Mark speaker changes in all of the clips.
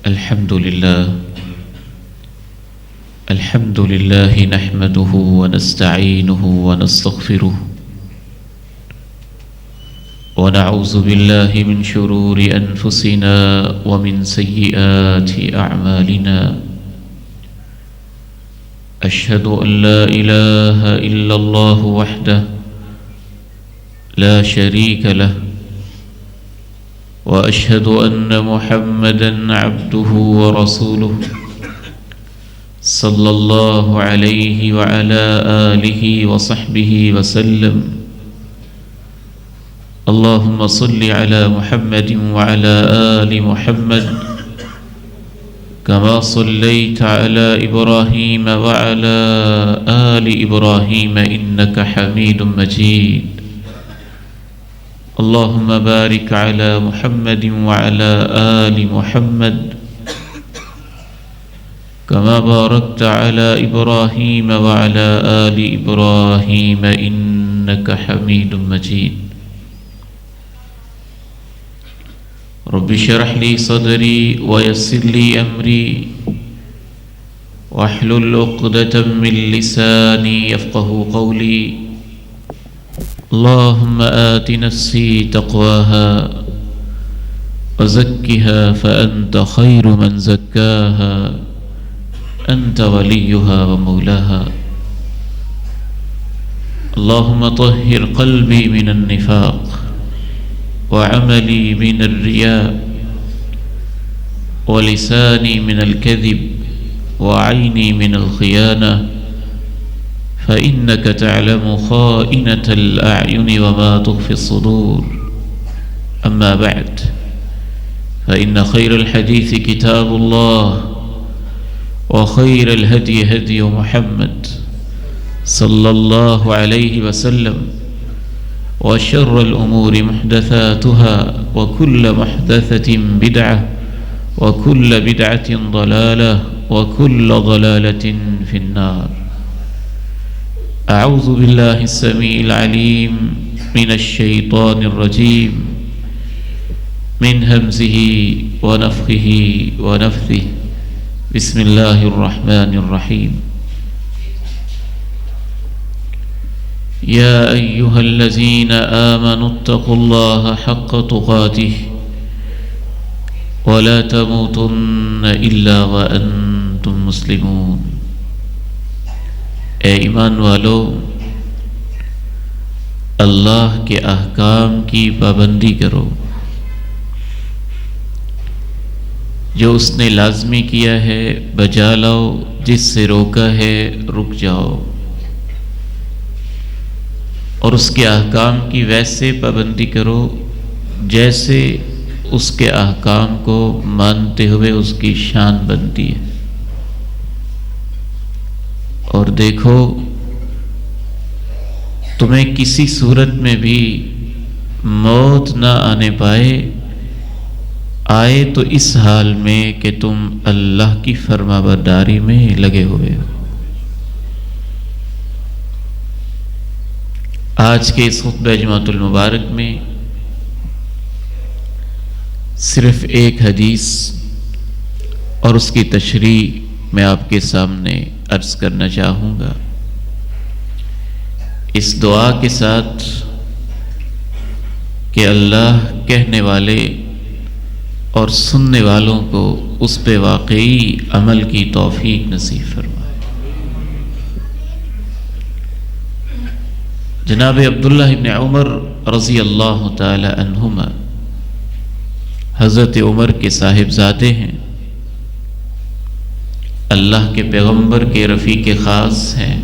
Speaker 1: الحمد لله نحمده ونستعينه ونستغفره ونعوذ بالله من شرور أنفسنا ومن سيئات أعمالنا أشهد أن لا إله إلا الله وحده لا شريك له وأشهد أن محمدًا عبده ورسوله صلى الله عليه وعلى آله وصحبه وسلم اللهم صل على محمد وعلى آل محمد كما صليت على إبراهيم وعلى آل إبراهيم إنك حميد مجيد اللهم بارك على محمد وعلى آل محمد كما باركت على إبراهيم وعلى آل إبراهيم إنك حميد مجيد رب اشرح لي صدري ويسر لي أمري واحلل عقدة من لساني يفقهوا قولي اللهم آت نفسي تقواها وزكها فأنت خير من زكاها أنت وليها ومولاها اللهم طهر قلبي من النفاق وعملي من الرياء ولساني من الكذب وعيني من الخيانة فإنك تعلم خائنة الأعين وما تخفي الصدور أما بعد فإن خير الحديث كتاب الله وخير الهدي هدي محمد صلى الله عليه وسلم وشر الأمور محدثاتها وكل محدثة بدعة وكل بدعة ضلالة وكل ضلالة في النار أعوذ بالله السميع العليم من الشيطان الرجيم من همزه ونفخه ونفثه بسم الله الرحمن الرحيم يا أيها الذين آمنوا اتقوا الله حق تقاته ولا تموتن إلا وأنتم مسلمون اے ایمان والو اللہ کے احکام کی پابندی کرو جو اس نے لازمی کیا ہے بجا لاؤ جس سے روکا ہے رک جاؤ اور اس کے احکام کی ویسے پابندی کرو جیسے اس کے احکام کو مانتے ہوئے اس کی شان بنتی ہے اور دیکھو تمہیں کسی صورت میں بھی موت نہ آنے آئے تو اس حال میں کہ تم اللہ کی فرما برداری میں لگے ہوئے ہو۔ آج کے اس خطبہ جمعۃ المبارک میں صرف ایک حدیث اور اس کی تشریح میں آپ کے سامنے عرض کرنا چاہوں گا، اس دعا کے ساتھ کہ اللہ کہنے والے اور سننے والوں کو اس پہ واقعی عمل کی توفیق نصیب فرمائے۔ جناب عبداللہ ابن عمر رضی اللہ تعالی عنہما حضرت عمر کے صاحبزادے ہیں، اللہ کے پیغمبر کے رفیق خاص ہیں،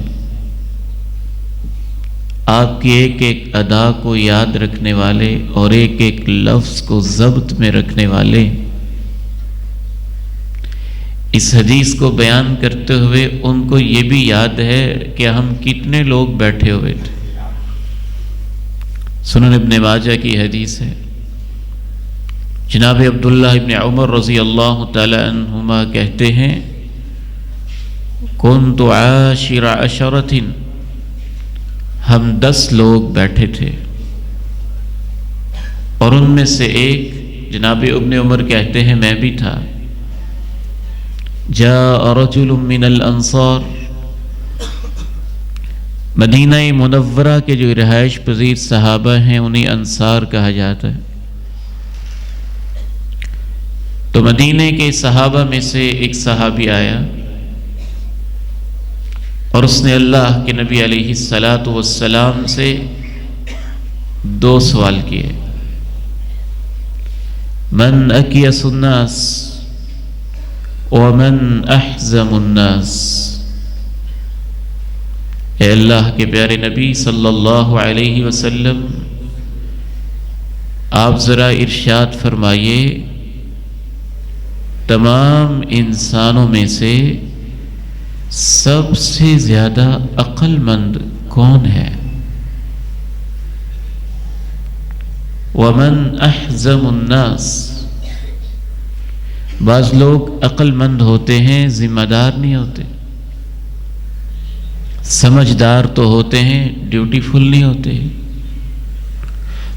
Speaker 1: آپ کی ایک ایک ادا کو یاد رکھنے والے اور ایک ایک لفظ کو ضبط میں رکھنے والے۔ اس حدیث کو بیان کرتے ہوئے ان کو یہ بھی یاد ہے کہ ہم کتنے لوگ بیٹھے ہوئے تھے۔ سنن ابن ماجہ کی حدیث ہے، جناب عبداللہ ابن عمر رضی اللہ تعالی عنہما کہتے ہیں كنت عاشر عشرة، ہم 10 لوگ بیٹھے تھے اور ان میں سے ایک جناب ابن عمر کہتے ہیں میں بھی تھا، جاء رجل من الانصار، مدینہ منورہ کے جو رہائش پذیر صحابہ ہیں انہیں انصار کہا جاتا ہے. تو مدینہ کے صحابہ میں سے ایک صحابی آیا اور اس نے اللہ کے نبی علیہ الصلاۃ والسلام سے 2 سوال کیے. من اکیس الناس ومن احزم الناس. اے اللہ کے پیارے نبی صلی اللہ علیہ وسلم، آپ ذرا ارشاد فرمائیے تمام انسانوں میں سے سب سے زیادہ عقل مند کون ہے؟ ومن احزم الناس. بعض لوگ عقل مند ہوتے ہیں، ذمہ دار نہیں ہوتے. سمجھدار تو ہوتے ہیں، ڈیوٹیفل نہیں ہوتے.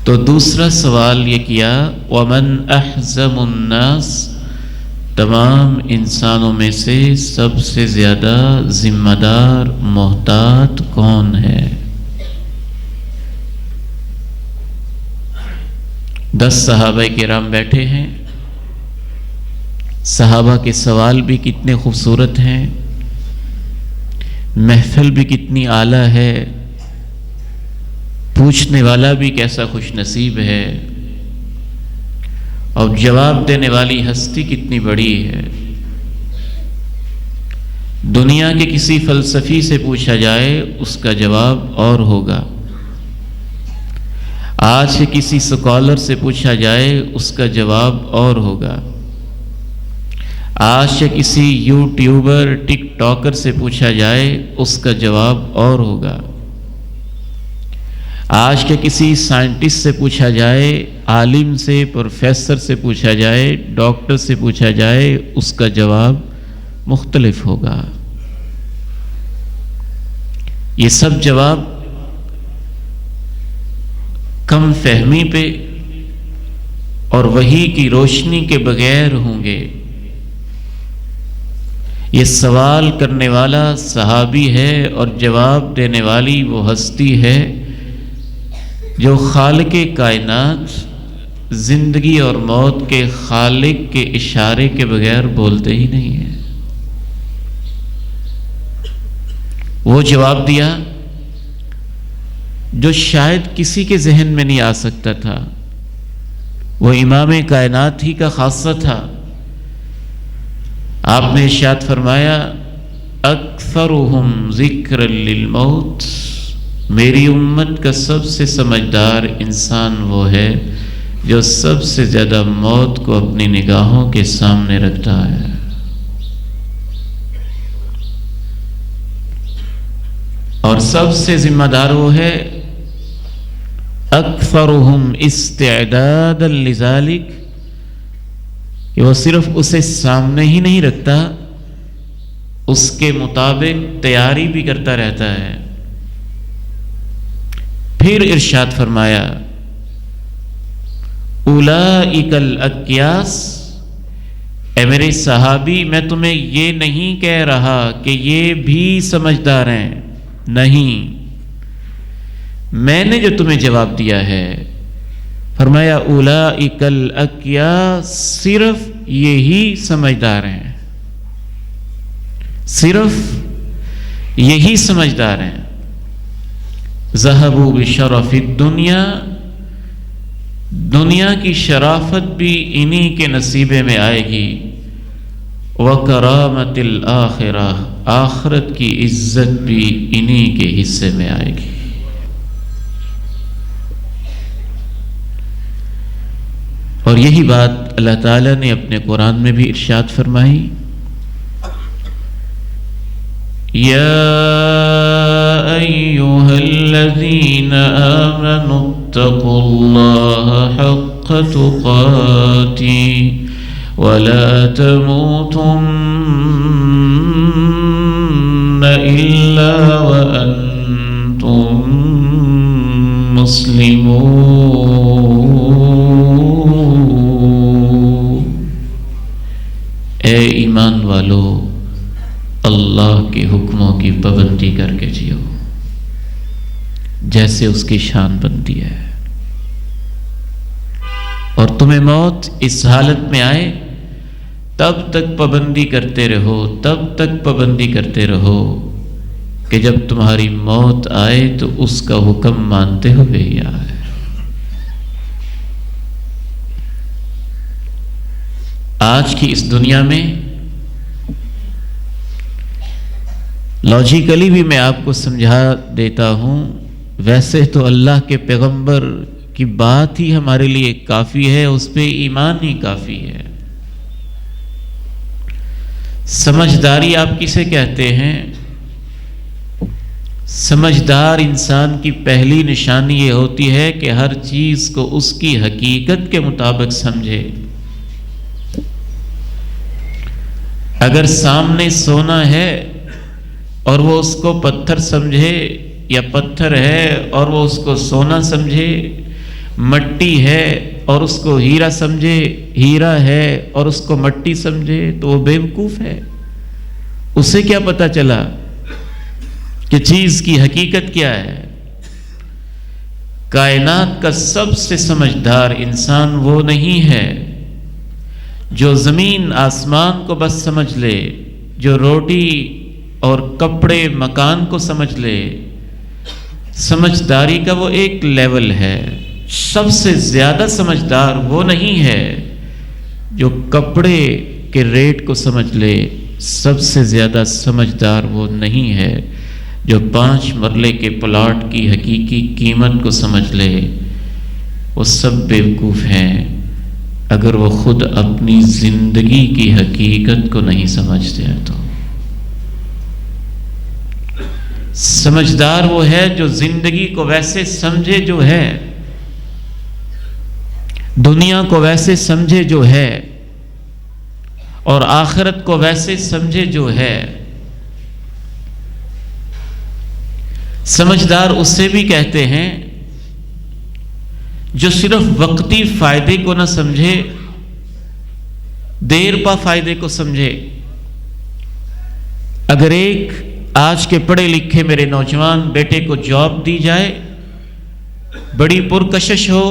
Speaker 1: تو دوسرا سوال یہ کیا، ومن احزم الناس، تمام انسانوں میں سے سب سے زیادہ ذمہ دار محتاط کون ہے؟ 10 صحابہ کرام بیٹھے ہیں. صحابہ کے سوال بھی کتنے خوبصورت ہیں، محفل بھی کتنی اعلیٰ ہے، پوچھنے والا بھی کیسا خوش نصیب ہے، اور جواب دینے والی ہستی کتنی بڑی ہے. دنیا کے کسی فلسفی سے پوچھا جائے اس کا جواب اور ہوگا. آج کے کسی سکالر سے پوچھا جائے اس کا جواب اور ہوگا. آج کے کسی یوٹیوبر ٹک ٹاکر سے پوچھا جائے اس کا جواب اور ہوگا. آج کے کسی سائنٹسٹ سے پوچھا جائے، عالم سے، پروفیسر سے پوچھا جائے، ڈاکٹر سے پوچھا جائے، اس کا جواب مختلف ہوگا. یہ سب جواب کم فہمی پہ اور وحی کی روشنی کے بغیر ہوں گے. یہ سوال کرنے والا صحابی ہے اور جواب دینے والی وہ ہستی ہے جو خالق کائنات، زندگی اور موت کے خالق کے اشارے کے بغیر بولتے ہی نہیں ہے. وہ جواب دیا جو شاید کسی کے ذہن میں نہیں آ سکتا تھا. وہ امام کائنات ہی کا خاصہ تھا. آپ نے ارشاد فرمایا، اکثرہم ذکرا للموت، میری امت کا سب سے سمجھدار انسان وہ ہے جو سب سے زیادہ موت کو اپنی نگاہوں کے سامنے رکھتا ہے. اور سب سے ذمہ دار وہ ہے اکثرہم استعدادا لذالک، کہ وہ صرف اسے سامنے ہی نہیں رکھتا، اس کے مطابق تیاری بھی کرتا رہتا ہے. پھر ارشاد فرمایا، اولئک الاکیاس، اے میرے صحابی میں تمہیں یہ نہیں کہہ رہا کہ یہ بھی سمجھدار ہیں، نہیں، میں نے جو تمہیں جواب دیا ہے فرمایا اولئک الاکیاس، صرف یہی سمجھدار ہیں، صرف یہی سمجھدار ہیں. ذہبوا بشرف الدنیا، دنیا کی شرافت بھی انہی کے نصیبے میں آئے گی. وکرامت الآخرہ، آخرت کی عزت بھی انہی کے حصے میں آئے گی. اور یہی بات اللہ تعالیٰ نے اپنے قرآن میں بھی ارشاد فرمائی، یا ایھا الذین آمنوا اتقوا اللہ حق تقاتہ ولا تموتن الا وانتم مسلمون. اے ایمان والو، اللہ کے حکموں کی پابندی کر کے جیو جیسے اس کی شان بنتی ہے، اور تمہیں موت اس حالت میں آئے تب تک پابندی کرتے رہو، تب تک پابندی کرتے رہو کہ جب تمہاری موت آئے تو اس کا حکم مانتے ہوئے ہی آئے۔ آج کی اس دنیا میں لاجیکلی بھی میں آپ کو سمجھا دیتا ہوں، ویسے تو اللہ کے پیغمبر کی بات ہی ہمارے لیے کافی ہے، اس پہ ایمان ہی کافی ہے۔ سمجھداری آپ کسے کہتے ہیں؟ سمجھدار انسان کی پہلی نشانی یہ ہوتی ہے کہ ہر چیز کو اس کی حقیقت کے مطابق سمجھے۔ اگر سامنے سونا ہے اور وہ اس کو پتھر سمجھے، یا پتھر ہے اور وہ اس کو سونا سمجھے، مٹی ہے اور اس کو ہیرا سمجھے، ہیرا ہے اور اس کو مٹی سمجھے، تو وہ بیوقوف ہے۔ اسے کیا پتا چلا کہ چیز کی حقیقت کیا ہے؟ کائنات کا سب سے سمجھدار انسان وہ نہیں ہے جو زمین آسمان کو بس سمجھ لے، جو روٹی اور کپڑے مکان کو سمجھ لے۔ سمجھداری کا وہ ایک لیول ہے۔ سب سے زیادہ سمجھدار وہ نہیں ہے جو کپڑے کے ریٹ کو سمجھ لے، سب سے زیادہ سمجھدار وہ نہیں ہے جو 5 مرلے کے پلاٹ کی حقیقی قیمت کو سمجھ لے۔ وہ سب بیوقوف ہیں اگر وہ خود اپنی زندگی کی حقیقت کو نہیں سمجھتے ہیں۔ تو سمجھدار وہ ہے جو زندگی کو ویسے سمجھے جو ہے، دنیا کو ویسے سمجھے جو ہے، اور آخرت کو ویسے سمجھے جو ہے۔ سمجھدار اسے بھی کہتے ہیں جو صرف وقتی فائدے کو نہ سمجھے، دیر پا فائدے کو سمجھے۔ اگر ایک آج کے پڑھے لکھے میرے نوجوان بیٹے کو جاب دی جائے، بڑی پرکشش ہو،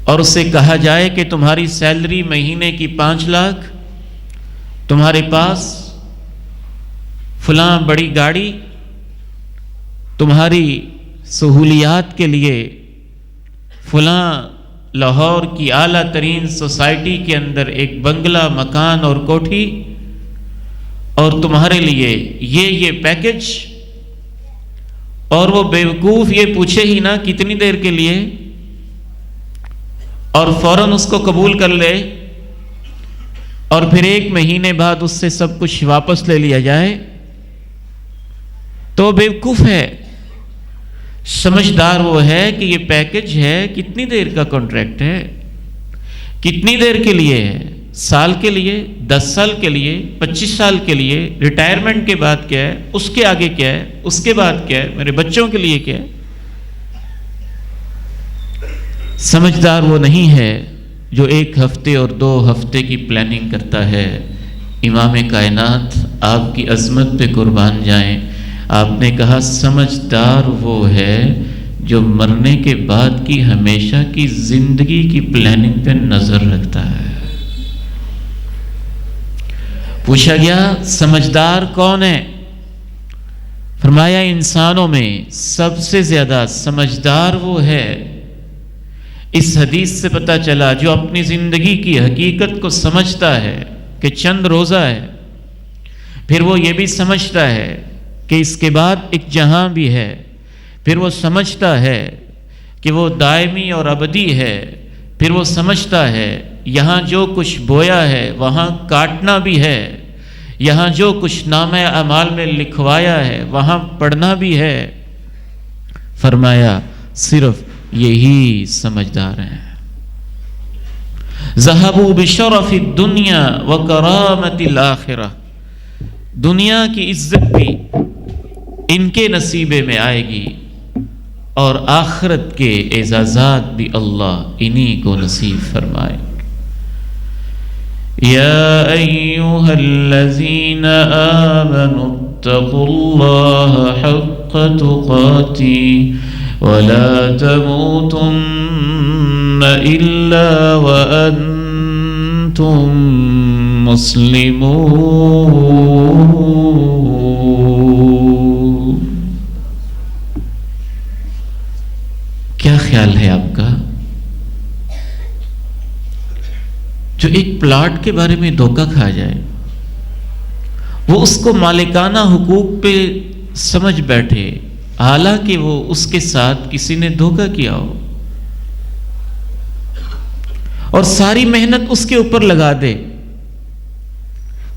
Speaker 1: اور اسے کہا جائے کہ تمہاری سیلری مہینے کی 5 لاکھ، تمہارے پاس فلاں بڑی گاڑی، تمہاری سہولیات کے لیے فلاں لاہور کی اعلیٰ ترین سوسائٹی کے اندر ایک بنگلہ، مکان اور کوٹھی، اور تمہارے لیے یہ پیکج، اور وہ بیوقوف یہ پوچھے ہی نہ کتنی دیر کے لیے، اور فوراً اس کو قبول کر لے، اور پھر 1 مہینے بعد اس سے سب کچھ واپس لے لیا جائے، تو بیوقوف ہے۔ سمجھدار وہ ہے کہ یہ پیکج ہے، کتنی دیر کا کانٹریکٹ ہے، کتنی دیر کے لیے ہے، سال کے لیے، 10 سال کے لیے، 25 سال کے لیے، ریٹائرمنٹ کے بعد کیا ہے، اس کے آگے کیا ہے، اس کے بعد کیا ہے، میرے بچوں کے لیے کیا ہے۔ سمجھدار وہ نہیں ہے جو 1 ہفتے اور 2 ہفتے کی پلاننگ کرتا ہے۔ امام کائنات آپ کی عظمت پہ قربان جائیں، آپ نے کہا سمجھدار وہ ہے جو مرنے کے بعد کی ہمیشہ کی زندگی کی پلاننگ پہ نظر رکھتا ہے۔ پوچھا گیا سمجھدار کون ہے؟ فرمایا انسانوں میں سب سے زیادہ سمجھدار وہ ہے۔ اس حدیث سے پتہ چلا جو اپنی زندگی کی حقیقت کو سمجھتا ہے کہ چند روزہ ہے، پھر وہ یہ بھی سمجھتا ہے کہ اس کے بعد ایک جہاں بھی ہے، پھر وہ سمجھتا ہے کہ وہ دائمی اور ابدی ہے، پھر وہ سمجھتا ہے یہاں جو کچھ بویا ہے وہاں کاٹنا بھی ہے، یہاں جو کچھ نامہ اعمال میں لکھوایا ہے وہاں پڑھنا بھی ہے۔ فرمایا صرف یہی سمجھدار ہیں۔ ذہبوا بشرف الدنیا وکرامت الآخرہ، دنیا کی عزت بھی ان کے نصیبے میں آئے گی اور آخرت کے اعزازات بھی اللہ انہی کو نصیب فرمائے۔ يا أيها الذين آمنوا اتقوا الله حق تقاته ولا تموتن إلا وأنتم مسلمون. کیا خیال ہے آپ کا؟ جو ایک پلاٹ کے بارے میں دھوکہ کھا جائے، وہ اس کو مالکانہ حقوق پہ سمجھ بیٹھے، حالانکہ وہ اس کے ساتھ کسی نے دھوکہ کیا ہو، اور ساری محنت اس کے اوپر لگا دے،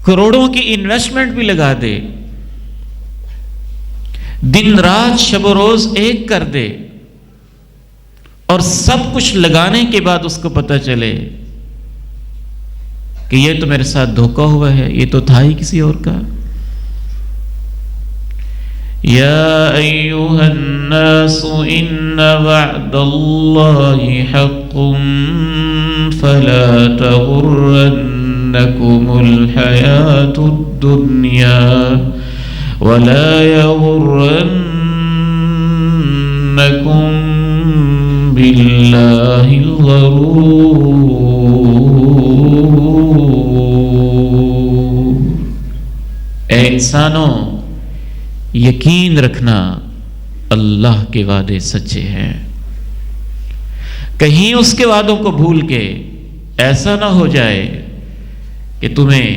Speaker 1: کروڑوں کی انویسٹمنٹ بھی لگا دے، دن رات شب و روز ایک کر دے، اور سب کچھ لگانے کے بعد اس کو پتہ چلے کہ یہ تو میرے ساتھ دھوکہ ہوا ہے، یہ تو تھا ہی کسی اور کا. یا ایھا الناس ان وعد اللہ حق فلا تغرنکم الحیاۃ الدنیا ولا یغرنکم باللہ الغرور. اے انسانوں، یقین رکھنا اللہ کے وعدے سچے ہیں. کہیں اس کے وعدوں کو بھول کے ایسا نہ ہو جائے کہ تمہیں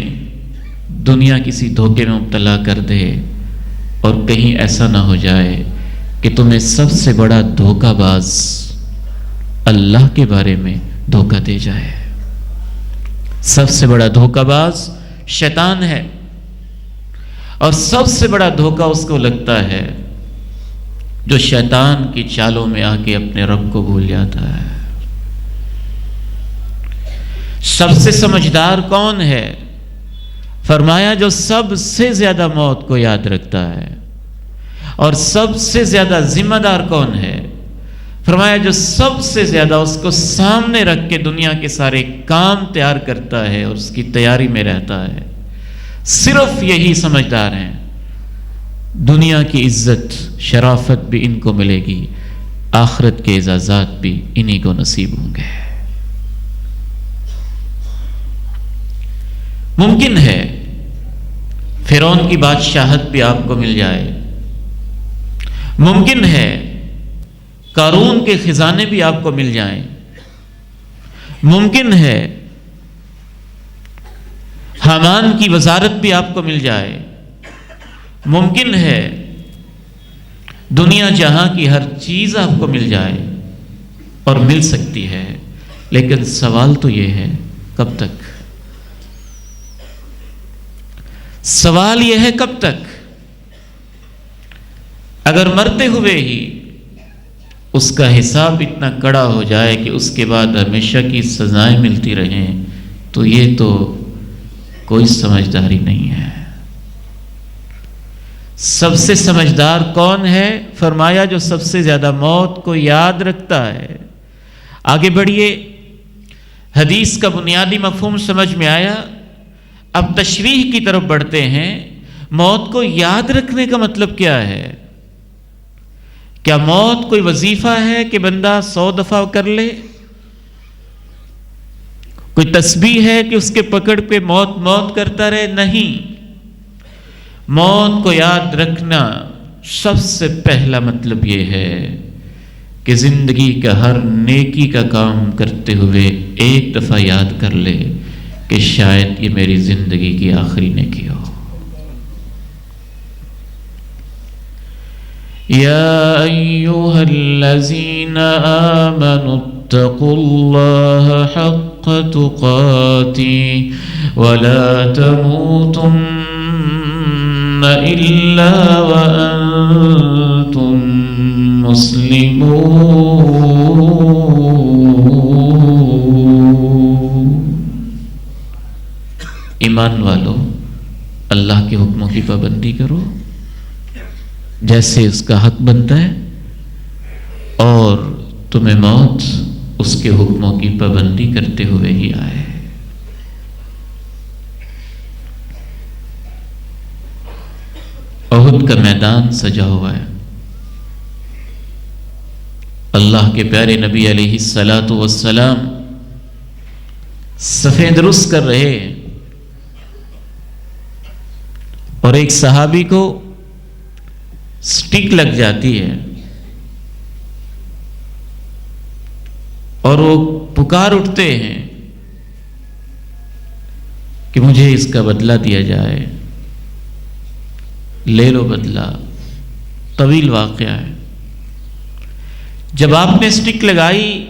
Speaker 1: دنیا کسی دھوکے میں مبتلا کر دے، اور کہیں ایسا نہ ہو جائے کہ تمہیں سب سے بڑا دھوکہ باز اللہ کے بارے میں دھوکہ دے جائے. سب سے بڑا دھوکہ باز شیطان ہے، اور سب سے بڑا دھوکہ اس کو لگتا ہے جو شیطان کی چالوں میں آ کے اپنے رب کو بھول جاتا ہے. سب سے سمجھدار کون ہے؟ فرمایا جو سب سے زیادہ موت کو یاد رکھتا ہے. اور سب سے زیادہ ذمہ دار کون ہے؟ فرمایا جو سب سے زیادہ اس کو سامنے رکھ کے دنیا کے سارے کام تیار کرتا ہے اور اس کی تیاری میں رہتا ہے. صرف یہی سمجھدار ہیں. دنیا کی عزت شرافت بھی ان کو ملے گی، آخرت کے اعزازات بھی انہی کو نصیب ہوں گے. ممکن ہے فرعون کی بادشاہت بھی آپ کو مل جائے، ممکن ہے قارون کے خزانے بھی آپ کو مل جائیں، ممکن ہے حامان کی وزارت بھی آپ کو مل جائے، ممکن ہے دنیا جہاں کی ہر چیز آپ کو مل جائے، اور مل سکتی ہے. لیکن سوال تو یہ ہے کب تک؟ سوال یہ ہے کب تک؟ اگر مرتے ہوئے ہی اس کا حساب اتنا کڑا ہو جائے کہ اس کے بعد ہمیشہ کی سزائیں ملتی رہیں، تو یہ تو کوئی سمجھداری نہیں ہے. سب سے سمجھدار کون ہے؟ فرمایا جو سب سے زیادہ موت کو یاد رکھتا ہے. آگے بڑھیے، حدیث کا بنیادی مفہوم سمجھ میں آیا. اب تشریح کی طرف بڑھتے ہیں. موت کو یاد رکھنے کا مطلب کیا ہے؟ کیا موت کوئی وظیفہ ہے کہ بندہ 100 دفعہ کر لے؟ کوئی تسبیح ہے کہ اس کے پکڑ پہ موت موت کرتا رہے؟ نہیں. موت کو یاد رکھنا سب سے پہلا مطلب یہ ہے کہ زندگی کا ہر نیکی کا کام کرتے ہوئے ایک دفعہ یاد کر لے کہ شاید یہ میری زندگی کی آخری نیکی ہو. یا ایھا الذین آمنوا اتقوا اللہ حق تقاته ولا تموتن الا وانتم مسلمون. ایمان والو، اللہ کے حکموں کی پابندی کرو جیسے اس کا حق بنتا ہے، اور تمہیں موت اس کے حکموں کی پابندی کرتے ہوئے ہی آئے. احد کا میدان سجا ہوا ہے، اللہ کے پیارے نبی علیہ الصلاۃ والسلام صفیں درست کر رہے ہیں، اور ایک صحابی کو سٹک لگ جاتی ہے اور وہ پکار اٹھتے ہیں کہ مجھے اس کا بدلہ دیا جائے، لے لو بدلہ۔ طویل واقعہ ہے۔ جب آپ نے سٹک لگائی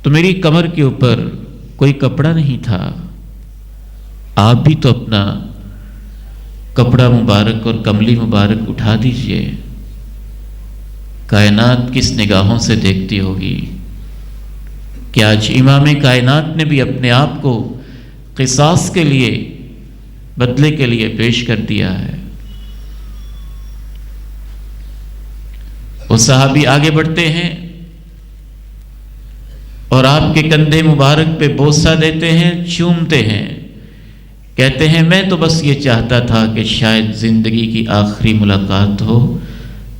Speaker 1: تو میری کمر کے اوپر کوئی کپڑا نہیں تھا، آپ بھی تو اپنا کپڑا مبارک اور کملی مبارک اٹھا دیجئے، کائنات کس نگاہوں سے دیکھتی ہوگی کہ آج امام کائنات نے بھی اپنے آپ کو قصاص کے لیے، بدلے کے لیے پیش کر دیا ہے۔ وہ صحابی آگے بڑھتے ہیں اور آپ کے کندھے مبارک پہ بوسہ دیتے ہیں، چومتے ہیں، کہتے ہیں میں تو بس یہ چاہتا تھا کہ شاید زندگی کی آخری ملاقات ہو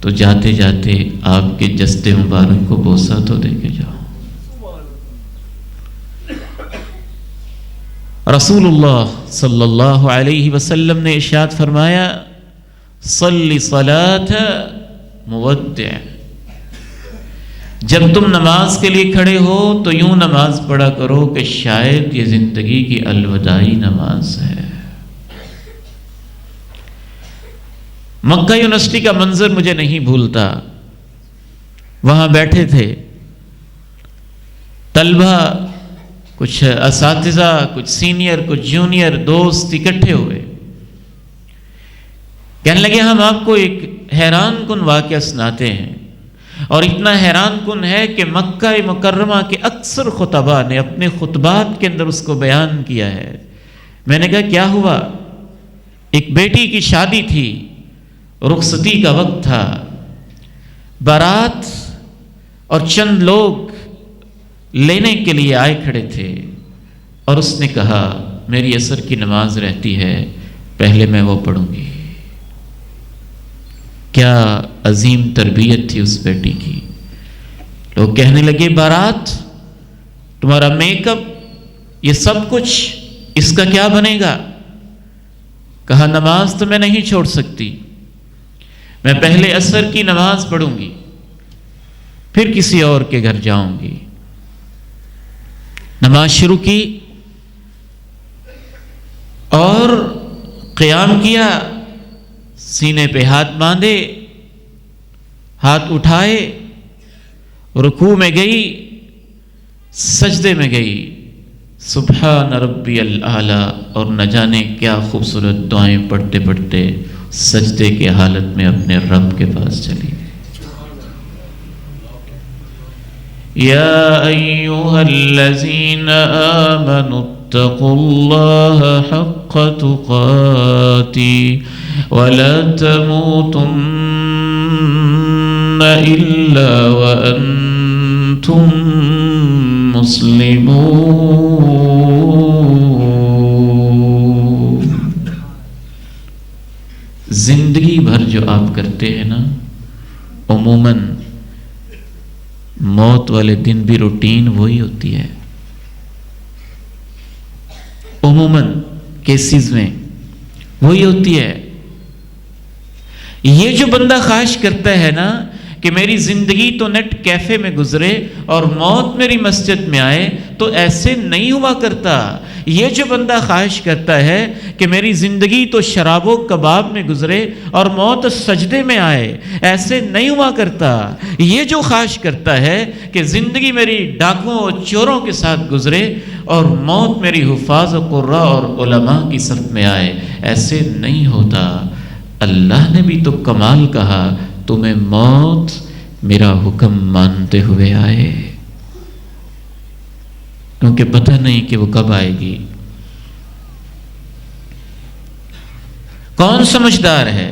Speaker 1: تو جاتے جاتے آپ کے جسد مبارک کو بوسہ تو دے کے جاؤ۔ رسول اللہ صلی اللہ علیہ وسلم نے ارشاد فرمایا، صلی صلاۃ مودع، جب تم نماز کے لیے کھڑے ہو تو یوں نماز پڑھا کرو کہ شاید یہ زندگی کی الوداعی نماز ہے۔ مکہ یونیورسٹی کا منظر مجھے نہیں بھولتا، وہاں بیٹھے تھے طلبہ، کچھ اساتذہ، کچھ سینئر، کچھ جونیئر، دوست اکٹھے ہوئے، کہنے لگے ہم آپ کو ایک حیران کن واقعہ سناتے ہیں، اور اتنا حیران کن ہے کہ مکہ مکرمہ کے اکثر خطباء نے اپنے خطبات کے اندر اس کو بیان کیا ہے۔ میں نے کہا کیا ہوا؟ ایک بیٹی کی شادی تھی، رخصتی کا وقت تھا، بارات اور چند لوگ لینے کے لیے آئے کھڑے تھے، اور اس نے کہا میری عصر کی نماز رہتی ہے، پہلے میں وہ پڑھوں گی۔ کیا عظیم تربیت تھی اس بیٹی کی۔ لوگ کہنے لگے بارات، تمہارا میک اپ، یہ سب کچھ، اس کا کیا بنے گا؟ کہا نماز تو میں نہیں چھوڑ سکتی، میں پہلے عصر کی نماز پڑھوں گی، پھر کسی اور کے گھر جاؤں گی۔ نماز شروع کی اور قیام کیا، سینے پہ ہاتھ باندھے، ہاتھ اٹھائے، رکوع میں گئی، سجدے میں گئی، سبحان ربی الاعلی، اور نہ جانے کیا خوبصورت دعائیں پڑھتے پڑھتے سجدے کے حالت میں اپنے رب کے پاس چلی گئی۔ یا ایھا الذین آمنوا اتقوا اللہ حق تقاته ولا تموتن الا وانتم مسلمون۔ زندگی بھر جو آپ کرتے ہیں نا، عموماً موت والے دن بھی روٹین وہی ہوتی ہے، عموماً کیسز میں وہی ہوتی ہے۔ یہ جو بندہ خواہش کرتا ہے نا کہ میری زندگی تو نیٹ کیفے میں گزرے اور موت میری مسجد میں آئے، تو ایسے نہیں ہوا کرتا۔ یہ جو بندہ خواہش کرتا ہے کہ میری زندگی تو شراب و کباب میں گزرے اور موت سجدے میں آئے، ایسے نہیں ہوا کرتا۔ یہ جو خواہش کرتا ہے کہ زندگی میری ڈاکوؤں اور چوروں کے ساتھ گزرے اور موت میری حفاظ و قراء اور علماء کی صف میں آئے، ایسے نہیں ہوتا۔ اللہ نے بھی تو کمال کہا، تمہیں موت میرا حکم مانتے ہوئے آئے، کیونکہ پتہ نہیں کہ وہ کب آئے گی۔ کون سمجھدار ہے؟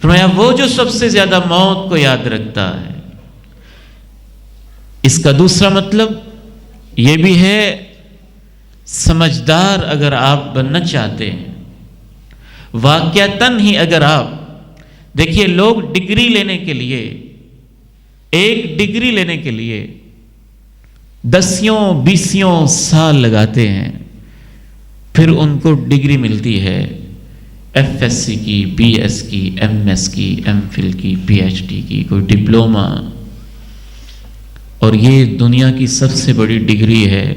Speaker 1: فرمایا وہ جو سب سے زیادہ موت کو یاد رکھتا ہے۔ اس کا دوسرا مطلب یہ بھی ہے، سمجھدار اگر آپ بننا چاہتے ہیں، واقعتاً ہی اگر آپ دیکھیے لوگ ڈگری لینے کے لیے، ایک ڈگری لینے کے لیے 10 سال لگاتے ہیں، پھر ان کو ڈگری ملتی ہے FSc کی، BS کی، MS کی، MPhil کی، PhD کی، کوئی ڈپلومہ، اور یہ دنیا کی سب سے بڑی ڈگری ہے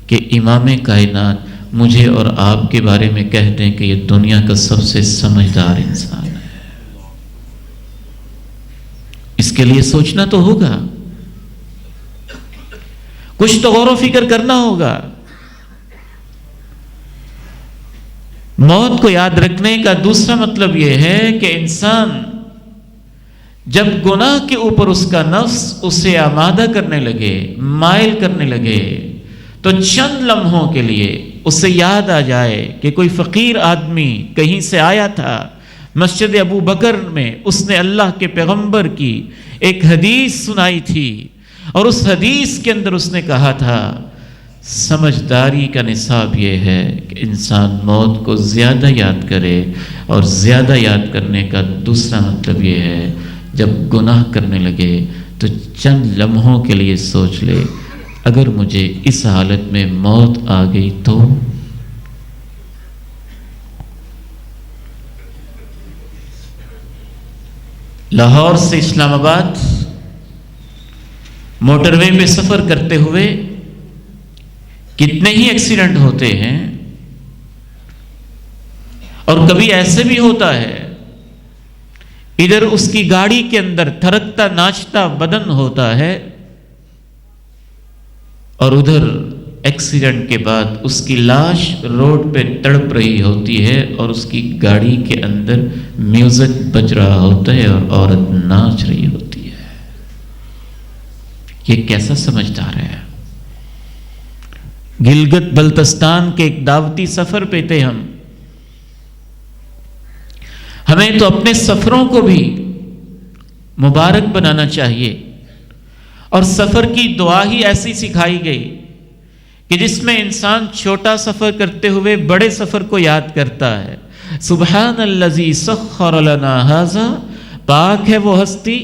Speaker 1: کہ امام کائنات مجھے اور آپ کے بارے میں کہہ دیں کہ یہ دنیا کا سب سے سمجھدار انسان ہے۔ اس کے لیے سوچنا تو ہوگا، کچھ تو غور و فکر کرنا ہوگا۔ موت کو یاد رکھنے کا دوسرا مطلب یہ ہے کہ انسان جب گناہ کے اوپر اس کا نفس اسے آمادہ کرنے لگے، مائل کرنے لگے، تو چند لمحوں کے لیے اسے یاد آ جائے کہ کوئی فقیر آدمی کہیں سے آیا تھا، مسجد ابو بکر میں اس نے اللہ کے پیغمبر کی ایک حدیث سنائی تھی، اور اس حدیث کے اندر اس نے کہا تھا سمجھداری کا نصاب یہ ہے کہ انسان موت کو زیادہ یاد کرے، اور زیادہ یاد کرنے کا دوسرا مطلب یہ ہے جب گناہ کرنے لگے تو چند لمحوں کے لیے سوچ لے اگر مجھے اس حالت میں موت آ گئی تو۔ لاہور سے اسلام آباد موٹر وے پہ سفر کرتے ہوئے کتنے ہی ایکسیڈنٹ ہوتے ہیں، اور کبھی ایسے بھی ہوتا ہے ادھر اس کی گاڑی کے اندر تھرکتا ناچتا بدن ہوتا ہے، اور ادھر ایکسیڈنٹ کے بعد اس کی لاش روڈ پہ تڑپ رہی ہوتی ہے، اور اس کی گاڑی کے اندر میوزک بج رہا ہوتا ہے اور عورت ناچ رہی ہوتی ہے۔ یہ کیسا سمجھدار ہے؟ گلگت بلتستان کے ایک دعوتی سفر پہ تھے ہم، ہمیں تو اپنے سفروں کو بھی مبارک بنانا چاہیے، اور سفر کی دعا ہی ایسی سکھائی گئی کہ جس میں انسان چھوٹا سفر کرتے ہوئے بڑے سفر کو یاد کرتا ہے۔ سبحان الذی سخر لنا ھذا، پاک ہے وہ ہستی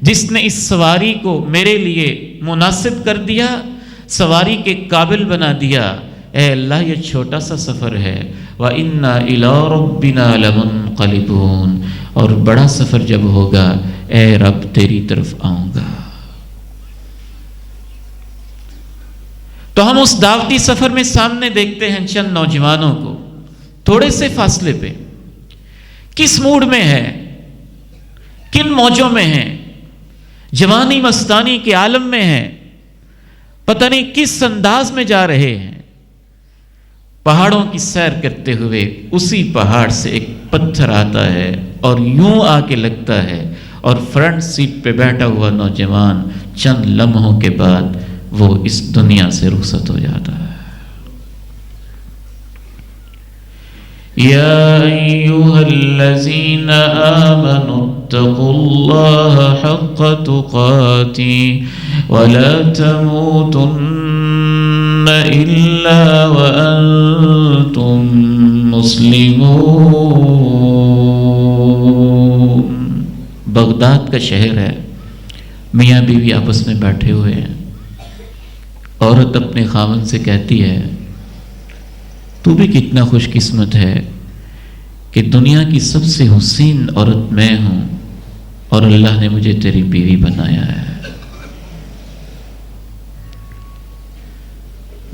Speaker 1: جس نے اس سواری کو میرے لیے مناسب کر دیا، سواری کے قابل بنا دیا۔ اے اللہ یہ چھوٹا سا سفر ہے، وَإِنَّا إِلَىٰ رَبِّنَا لَمُنْقَلِبُونَ، اور بڑا سفر جب ہوگا اے رب تیری طرف آؤں گا۔ تو ہم اس دعوتی سفر میں سامنے دیکھتے ہیں چند نوجوانوں کو تھوڑے سے فاصلے پہ، کس موڈ میں ہے، کن موجوں میں ہیں، جوانی مستانی کے عالم میں ہیں، پتہ نہیں کس انداز میں جا رہے ہیں۔ پہاڑوں کی سیر کرتے ہوئے اسی پہاڑ سے ایک پتھر آتا ہے اور یوں آ کے لگتا ہے، اور فرنٹ سیٹ پہ بیٹھا ہوا نوجوان چند لمحوں کے بعد وہ اس دنیا سے رخصت ہو جاتا ہے۔ یا ایھا الذین آمنوا اتقوا اللہ حق تقاتہ ولا تموتن الا وانتم مسلمون۔ بغداد کا شہر ہے، میاں بیوی آپس میں بیٹھے ہوئے ہیں، عورت اپنے خاوند سے کہتی ہے تو بھی کتنا خوش قسمت ہے کہ دنیا کی سب سے حسین عورت میں ہوں اور اللہ نے مجھے تیری بیوی بنایا ہے۔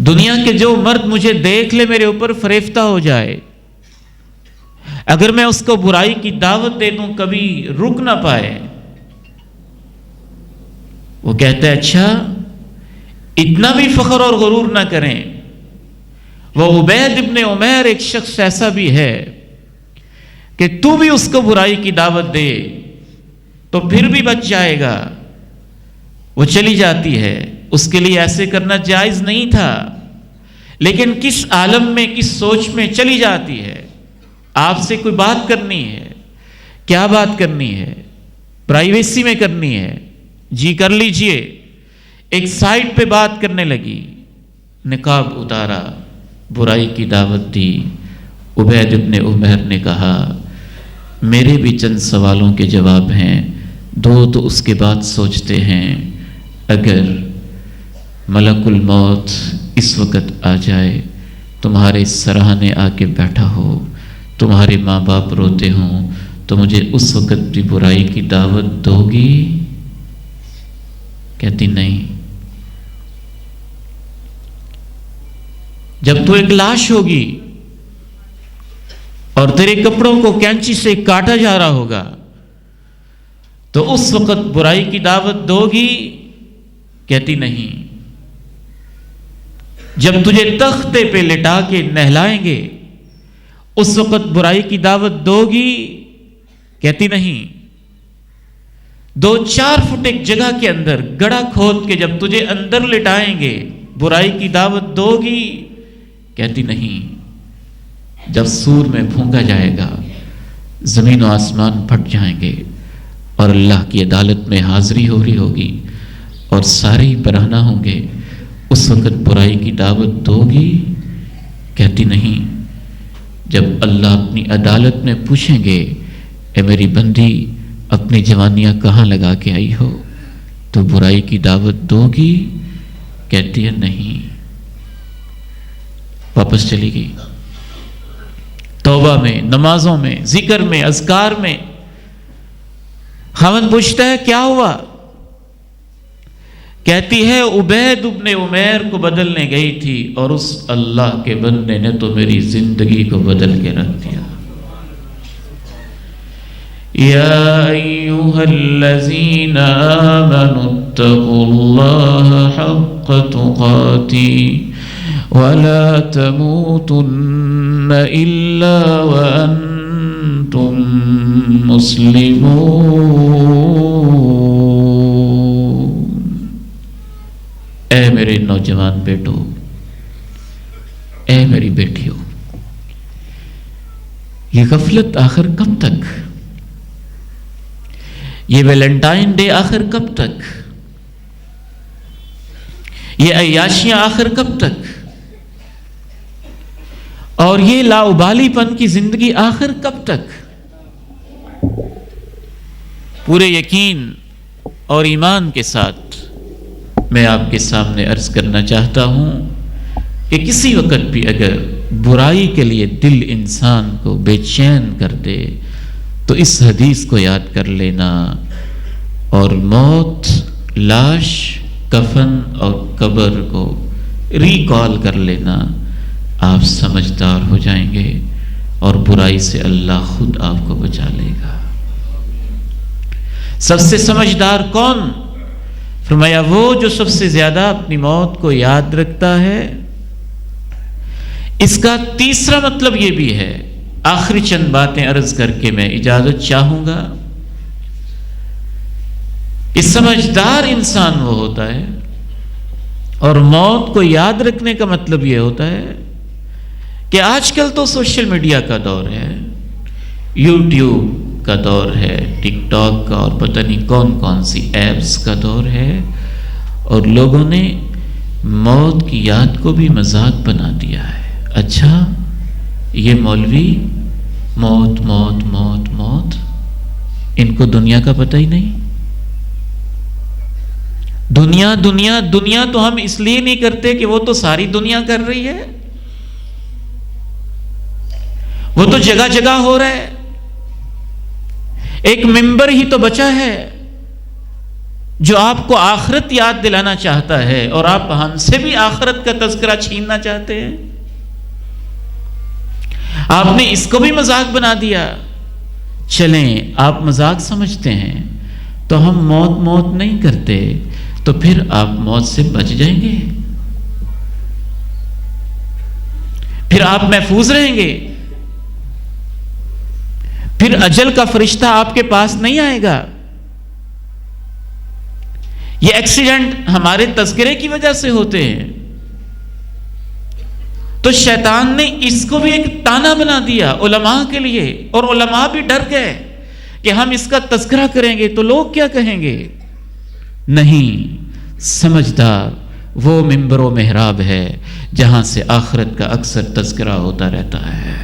Speaker 1: دنیا کے جو مرد مجھے دیکھ لے میرے اوپر فریفتہ ہو جائے، اگر میں اس کو برائی کی دعوت دے دوں کبھی رک نہ پائے۔ وہ کہتا ہے اچھا اتنا بھی فخر اور غرور نہ کریں۔ وہ عبید ابن عمیر ایک شخص ایسا بھی ہے کہ تو بھی اس کو برائی کی دعوت دے تو پھر بھی بچ جائے گا۔ وہ چلی جاتی ہے، اس کے لیے ایسے کرنا جائز نہیں تھا، لیکن کس عالم میں کس سوچ میں چلی جاتی ہے۔ آپ سے کوئی بات کرنی ہے، کیا بات کرنی ہے؟ پرائیویسی میں کرنی ہے، جی کر لیجئے۔ ایک سائٹ پہ بات کرنے لگی، نقاب اتارا، برائی کی دعوت دی۔ عبید ابن عمیر نے کہا میرے بھی چند سوالوں کے جواب ہیں، دو تو اس کے بعد سوچتے ہیں اگر ملک الموت اس وقت آ جائے، تمہارے سراہنے آ کے بیٹھا ہو، تمہارے ماں باپ روتے ہوں، تو مجھے اس وقت بھی برائی کی دعوت دو گی؟ کہتی نہیں۔ جب تو ایک لاش ہوگی اور تیرے کپڑوں کو کینچی سے کاٹا جا رہا ہوگا تو اس وقت برائی کی دعوت دو گی؟ کہتی نہیں۔ جب تجھے تختے پہ لٹا کے نہلائیں گے اس وقت برائی کی دعوت دو گی؟ کہتی نہیں۔ 2-4 فٹ ایک جگہ کے اندر گڑھا کھود کے جب تجھے اندر لٹائیں گے برائی کی دعوت دو گی؟ کہتی نہیں۔ جب سور میں پھونکا جائے گا، زمین و آسمان پھٹ جائیں گے اور اللہ کی عدالت میں حاضری ہو رہی ہوگی اور سارے ہی برہنہ ہوں گے، اس وقت برائی کی دعوت دو گی؟ کہتی نہیں۔ جب اللہ اپنی عدالت میں پوچھیں گے اے میری بندی اپنی جوانیاں کہاں لگا کے آئی ہو، تو برائی کی دعوت دو گی؟ کہتی ہے نہیں۔ واپس چلی گئی۔ توبہ میں، نمازوں میں، ذکر میں، اذکار میں۔ خاوند پوچھتا ہے کیا ہوا؟ کہتی ہے عبید ابن عمیر کو بدلنے گئی تھی اور اس اللہ کے بندے نے تو میری زندگی کو بدل کے رکھ دیا۔ یا ایھا الذین آمنوا اتقوا اللہ حق تقاتہ ولا تموتن الا وانتم مسلمون۔ اے میرے نوجوان بیٹو، اے میری بیٹیوں، یہ غفلت آخر کب تک؟ یہ ویلنٹائن ڈے آخر کب تک؟ یہ عیاشیاں آخر کب تک؟ اور یہ لاؤبالی پن کی زندگی آخر کب تک؟ پورے یقین اور ایمان کے ساتھ میں آپ کے سامنے عرض کرنا چاہتا ہوں کہ کسی وقت بھی اگر برائی کے لیے دل انسان کو بے چین کر دے تو اس حدیث کو یاد کر لینا، اور موت، لاش، کفن اور قبر کو ریکال کر لینا، آپ سمجھدار ہو جائیں گے اور برائی سے اللہ خود آپ کو بچا لے گا۔ سب سے سمجھدار کون؟ فرمایا وہ جو سب سے زیادہ اپنی موت کو یاد رکھتا ہے۔ اس کا تیسرا مطلب یہ بھی ہے، آخری چند باتیں عرض کر کے میں اجازت چاہوں گا کہ سمجھدار انسان وہ ہوتا ہے، اور موت کو یاد رکھنے کا مطلب یہ ہوتا ہے کہ آج کل تو سوشل میڈیا کا دور ہے، یوٹیوب کا دور ہے، ٹک ٹاک کا اور پتہ نہیں کون کون سی ایپس کا دور ہے، اور لوگوں نے موت کی یاد کو بھی مذاق بنا دیا ہے۔ اچھا یہ مولوی موت موت موت موت، ان کو دنیا کا پتہ ہی نہیں؟ دنیا دنیا دنیا تو ہم اس لیے نہیں کرتے کہ وہ تو ساری دنیا کر رہی ہے، وہ تو جگہ جگہ ہو رہا ہے، ایک ممبر ہی تو بچا ہے جو آپ کو آخرت یاد دلانا چاہتا ہے، اور آپ ہم سے بھی آخرت کا تذکرہ چھیننا چاہتے ہیں۔ آپ نے اس کو بھی مذاق بنا دیا۔ چلیں آپ مذاق سمجھتے ہیں تو ہم موت موت نہیں کرتے، تو پھر آپ موت سے بچ جائیں گے، پھر آپ محفوظ رہیں گے، پھر اجل کا فرشتہ آپ کے پاس نہیں آئے گا۔ یہ ایکسیڈنٹ ہمارے تذکرے کی وجہ سے ہوتے ہیں، تو شیطان نے اس کو بھی ایک تانا بنا دیا علماء کے لیے، اور علماء بھی ڈر گئے کہ ہم اس کا تذکرہ کریں گے تو لوگ کیا کہیں گے۔ نہیں، سمجھدار وہ منبر و محراب ہے جہاں سے آخرت کا اکثر تذکرہ ہوتا رہتا ہے۔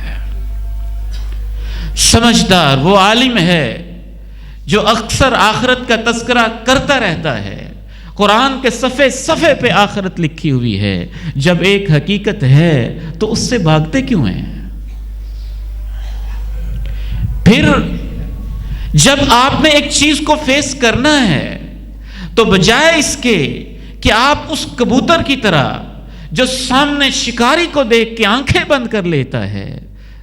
Speaker 1: سمجھدار وہ عالم ہے جو اکثر آخرت کا تذکرہ کرتا رہتا ہے. قرآن کے صفحے صفحے پہ آخرت لکھی ہوئی ہے. جب ایک حقیقت ہے تو اس سے بھاگتے کیوں ہیں؟ پھر جب آپ نے ایک چیز کو فیس کرنا ہے تو بجائے اس کے کہ آپ اس کبوتر کی طرح جو سامنے شکاری کو دیکھ کے آنکھیں بند کر لیتا ہے،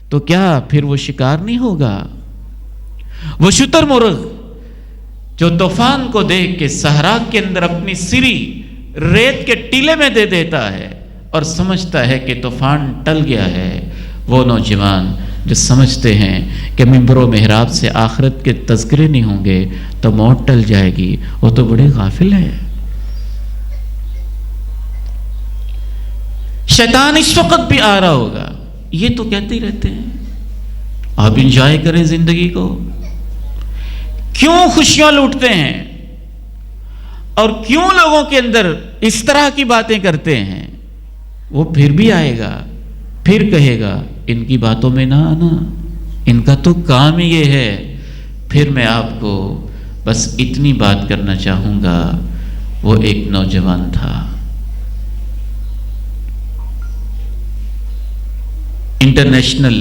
Speaker 1: تو کیا پھر وہ شکار نہیں ہوگا؟ وہ شتر مرغ جو طوفان کو دیکھ کے صحرا کے اندر اپنی سری ریت کے ٹیلے میں دے دیتا ہے اور سمجھتا ہے کہ طوفان ٹل گیا ہے، وہ نوجوان جو سمجھتے ہیں کہ منبر و محراب سے آخرت کے تذکرے نہیں ہوں گے تو موت ٹل جائے گی، وہ تو بڑے غافل ہے. شیطان اس وقت بھی آ رہا ہوگا، یہ تو کہتے ہی رہتے ہیں آپ انجوائے کریں زندگی کو، کیوں خوشیاں لوٹتے ہیں اور کیوں لوگوں کے اندر اس طرح کی باتیں کرتے ہیں. وہ پھر بھی آئے گا، پھر کہے گا ان کی باتوں میں نہ آنا، ان کا تو کام ہی یہ ہے. پھر میں آپ کو بس اتنی بات کرنا چاہوں گا، وہ ایک نوجوان تھا، انٹرنیشنل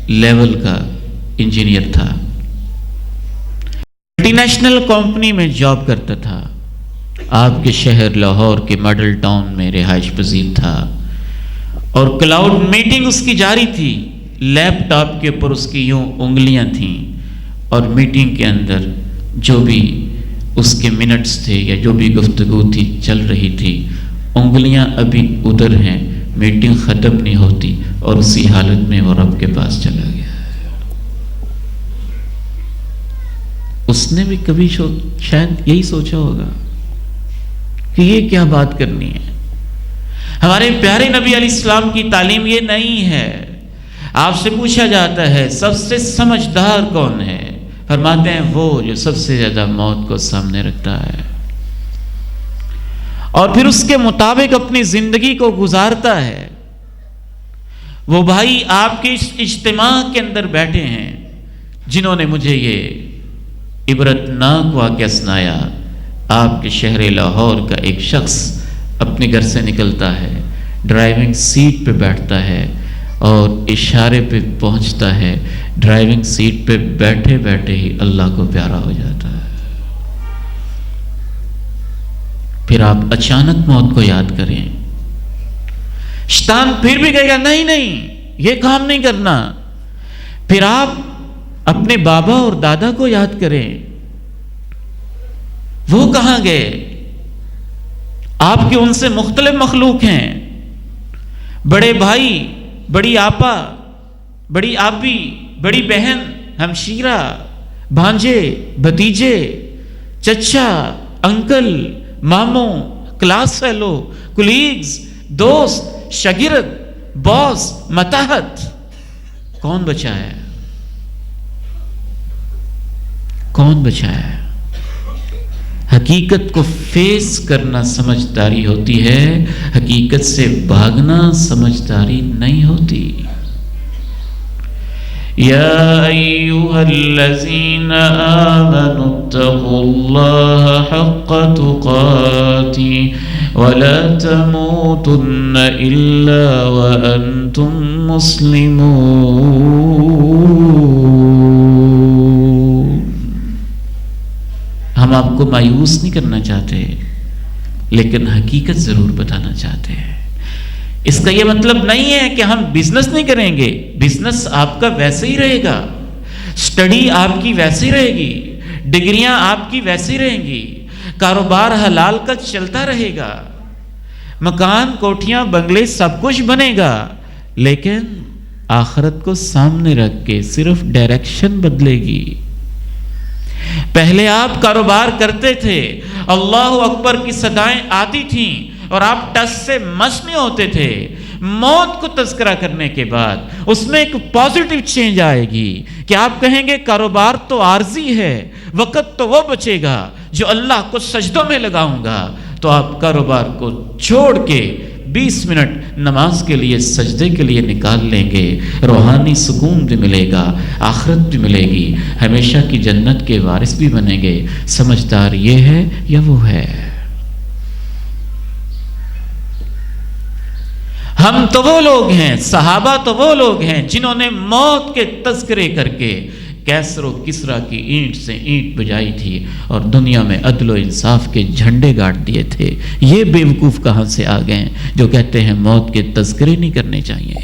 Speaker 1: لیول کا انجینئر تھا، ملٹی نیشنل کمپنی میں جاب کرتا تھا، آپ کے شہر لاہور کے ماڈل ٹاؤن میں رہائش پذیر تھا، اور کلاؤڈ میٹنگ اس کی جاری تھی. لیپ ٹاپ کے اوپر اس کی یوں انگلیاں تھیں اور میٹنگ کے اندر جو بھی اس کے منٹس تھے یا جو بھی گفتگو تھی چل رہی تھی، انگلیاں ابھی ادھر ہیں، میٹنگ ختم نہیں ہوتی اور اسی حالت میں وہ رب کے پاس چلا گیا. اس نے بھی کبھی شاید یہی سوچا ہوگا کہ یہ کیا بات کرنی ہے. ہمارے پیارے نبی علیہ السلام کی تعلیم یہ نہیں ہے. آپ سے پوچھا جاتا ہے سب سے سمجھدار کون ہے؟ فرماتے ہیں وہ جو سب سے زیادہ موت کو سامنے رکھتا ہے اور پھر اس کے مطابق اپنی زندگی کو گزارتا ہے. وہ بھائی آپ کے اس اجتماع کے اندر بیٹھے ہیں جنہوں نے مجھے یہ عبرتناک واقعہ سنایا. آپ کے شہر لاہور کا ایک شخص اپنے گھر سے نکلتا ہے، ڈرائیونگ سیٹ پہ بیٹھتا ہے اور اشارے پہ پہنچتا ہے، ڈرائیونگ سیٹ پہ بیٹھے بیٹھے ہی اللہ کو پیارا ہو جاتا ہے. پھر آپ اچانک موت کو یاد کریں. شیطان پھر بھی کہے گا نہیں نہیں یہ کام نہیں کرنا. پھر آپ اپنے بابا اور دادا کو یاد کریں، وہ کہاں گئے؟ آپ کے ان سے مختلف مخلوق ہیں، بڑے بھائی، بڑی آپا، بڑی آپی، بڑی بہن، ہمشیرہ، بھانجے، بھتیجے، چچا، انکل، ماموں، کلاس فیلو، کولیگز، دوست، شاگرد، باس، متحد. کون بچا ہے؟ کون بچا ہے؟ حقیقت کو فیس کرنا سمجھداری ہوتی ہے، حقیقت سے بھاگنا سمجھداری نہیں ہوتی. یا ایھا الذین آمنوا اتقوا اللہ حق تقاته ولا تموتن الا وانتم مسلمون. ہم آپ کو مایوس نہیں کرنا چاہتے لیکن حقیقت ضرور بتانا چاہتے ہیں. اس کا یہ مطلب نہیں ہے کہ ہم بزنس نہیں کریں گے، بزنس آپ کا ویسے ہی رہے گا، سٹڈی آپ کی ویسے ہی رہے گی، ڈگریاں آپ کی ویسے ہی رہیں گی، کاروبار حلال کا چلتا رہے گا، مکان، کوٹھیاں، بنگلے سب کچھ بنے گا، لیکن آخرت کو سامنے رکھ کے صرف ڈائریکشن بدلے گی. پہلے آپ کاروبار کرتے تھے، اللہ اکبر کی صدائیں آتی تھیں اور آپ ٹس سے مس نہیں ہوتے تھے. موت کو تذکرہ کرنے کے بعد اس میں ایک پازیٹیو چینج آئے گی کہ آپ کہیں گے کاروبار تو عارضی ہے، وقت تو وہ بچے گا جو اللہ کو سجدوں میں لگاؤں گا. تو آپ کاروبار کو چھوڑ کے 20 منٹ نماز کے لیے سجدے کے لیے نکال لیں گے، روحانی سکون بھی ملے گا، آخرت بھی ملے گی، ہمیشہ کی جنت کے وارث بھی بنیں گے۔ سمجھدار یہ ہے یا وہ ہے؟ ہم تو وہ لوگ ہیں، صحابہ تو وہ لوگ ہیں جنہوں نے موت کے تذکرے کر کے کیسر و کسریٰ کی اینٹ سے اینٹ بجائی تھی اور دنیا میں عدل و انصاف کے جھنڈے گاڑ دیے تھے۔ یہ بیوقوف کہاں سے آ گئے جو کہتے ہیں موت کے تذکرے نہیں کرنے چاہیے؟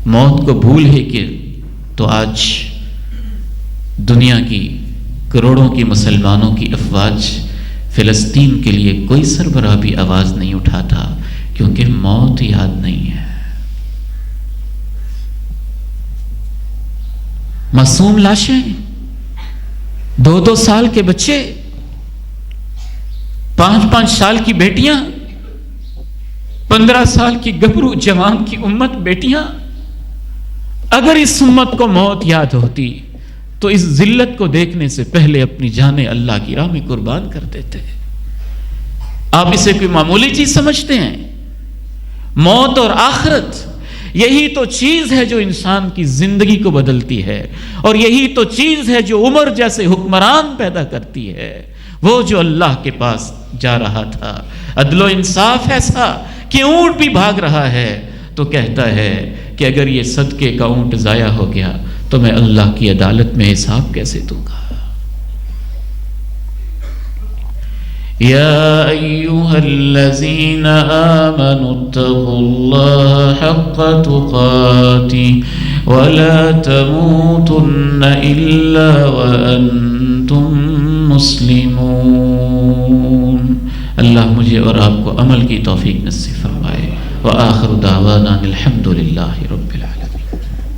Speaker 1: موت کو بھول ہے کہ تو آج دنیا کی کروڑوں کی مسلمانوں کی افواج فلسطین کے لیے کوئی سربراہ بھی آواز نہیں اٹھاتا، کیونکہ موت یاد نہیں ہے۔ معصوم لاشیں، 2-2 سال کے بچے، 5-5 سال کی بیٹیاں، 15 سال کی گبرو جوان کی امت بیٹیاں۔ اگر اس امت کو موت یاد ہوتی تو اس ذلت کو دیکھنے سے پہلے اپنی جانیں اللہ کی راہ میں قربان کر دیتے۔ آپ اسے کوئی معمولی چیز سمجھتے ہیں؟ موت اور آخرت یہی تو چیز ہے جو انسان کی زندگی کو بدلتی ہے، اور یہی تو چیز ہے جو عمر جیسے حکمران پیدا کرتی ہے۔ وہ جو اللہ کے پاس جا رہا تھا، عدل و انصاف ایسا کہ اونٹ بھی بھاگ رہا ہے تو کہتا ہے کہ اگر یہ صدقے کا اونٹ ضائع ہو گیا تو میں اللہ کی عدالت میں حساب کیسے دوں گا؟ یا ایھا الذین آمنوا اتقوا اللہ حق تقاته ولا تموتن الا وانتم مسلمون۔ اللہ مجھے اور آپ کو عمل کی توفیق نصیب فرمائے۔ وآخر دعوانا الحمد للہ رب العالمین۔